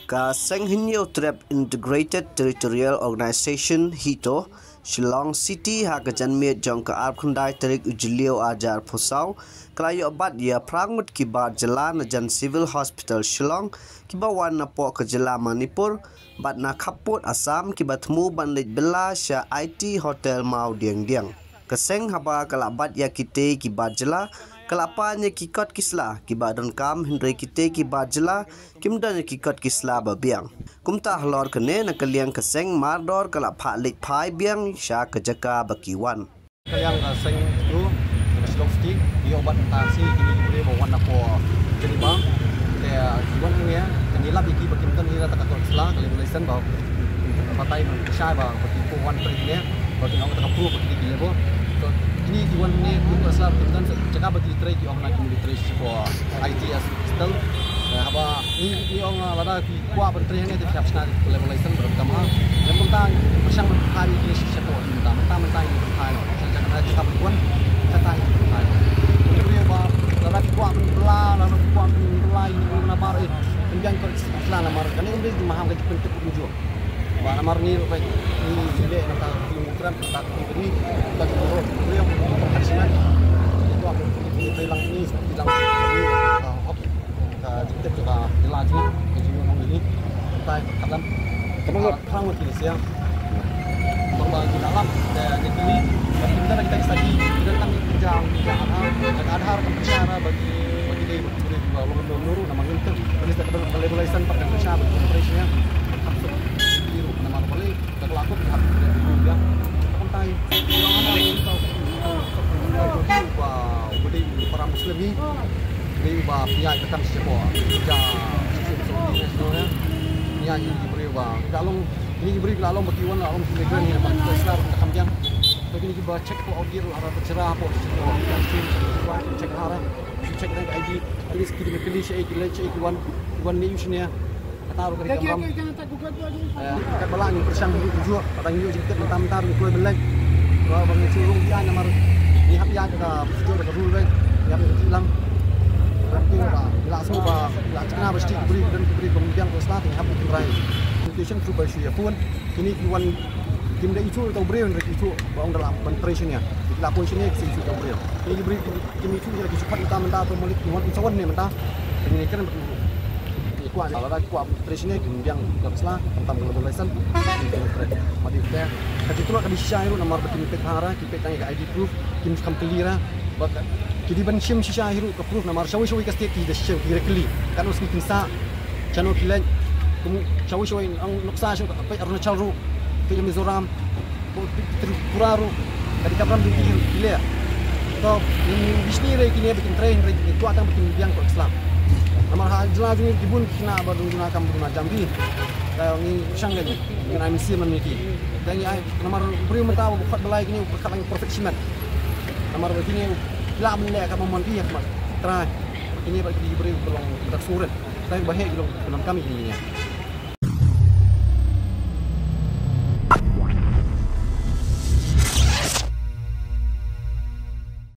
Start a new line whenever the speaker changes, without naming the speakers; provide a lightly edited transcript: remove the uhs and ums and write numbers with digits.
Ka Senghinyo Trap Integrated Territorial Organization HITO Shillong City hakajan miet jong ka Arkundai terik ujilio ajar posau kelayo bat ya prangut kibar jalan jan Civil Hospital Shillong kibawan na po ke jela Manipur bat na kaput Assam kibat mu ban lej bela sya IT Hotel Mau Diang Keseng haba kalabat ya kite kibar jela kelapanya kikot kisla kibadan kam hindre kite kibar jela kimdan kikot kisla babiang kumtah lor kene na kaliang keseng mardor kalapa lik pai biang sya kejaka bakiwan
kaliang keseng itu Shillong City dia obat tasi kini diberi bawan apa jadi bang kayak jiwan ini ya kenilap iki bakimkan ini rata katul kisla kali lesen bawa patai mensyai bawa batipu wan periknya bawa tinang kata kapru bati gilebo ini jiwan ini untuk asal kita cakap bagi literai di orang lagi literai sebuah ITS still apa ini orang lada di kuah berliterai ini di siap senang level license berapa yang penting bersang hari ini sesuatu mentah ini berhal jangan cakap bukan kata ini apa lada di kuah belah lada di kuah belah ini mana baru penjualan kerja namar kan ini di maham gaji penting tujuh wah namar ni ini jadi nanti dimukrem tentang ini kita turun beliau persiapan itu aku bilang ini bilang hop kita coba jelajah jadi ngomong ini kita dalam kamu tulis ya terbang di dalam dan ini kita lagi tentang jam ada harus bicara bagi dia nuru nama itu tulis dari tulisan pakai bahasa operasinya nama boleh kita lakukan ya kontai para muslim ni beri bah pihak tekan sebuah ja sebenarnya pihak ini diberi bah kalong ini diberi kalong bagiwan kalong imigran ni bang Islam tekan yang tapi ini juga cek ko audio arah bercerah apa cek arah cek dengan ID ini sekali pilih saya pilih cek wan ni usnya taruh ke dalam kat balak ni bersang juga patang yo jikit mentam-mentam ni kuai belek kalau bang curung dia nomor ni hab ya kita sejauh ke rule yang hilang berarti apa langsung ba langsung bersih beri pembiang kelas ni hab kirai communication through by share pun ini kiwan tim dah isu atau beri untuk isu bang dalam pentrationnya lapor sini ke isu atau beri ini beri tim isu jadi cepat mentam-mentam atau mulik kiwan usahawan ni mentah ini kan kuat kalau ada kuat presiden kemudian kelaslah tentang global license di demokrat mati kita kati tu kami share nomor betul hara kita tanya ID proof kim kamplira bakat jadi ban shim share ke proof nomor shawi ke state di decision directly kan usni kinsa channel kilan shawi ang nuksa shu apa arunachal ru ke mizoram tripuraru kadi kabram di kilia to ini bisnire kini bikin train kuat ang bikin biang ke Islam nomor jelas ni dibun kena berguna jambi kalau ni sanggan dengan misi memiliki dan ya nomor beri mata buat belai ini perkara perfectionment nomor begini lah menilai akan memonti ya terakhir ini bagi diberi belum tak surat tapi bahaya belum kami ini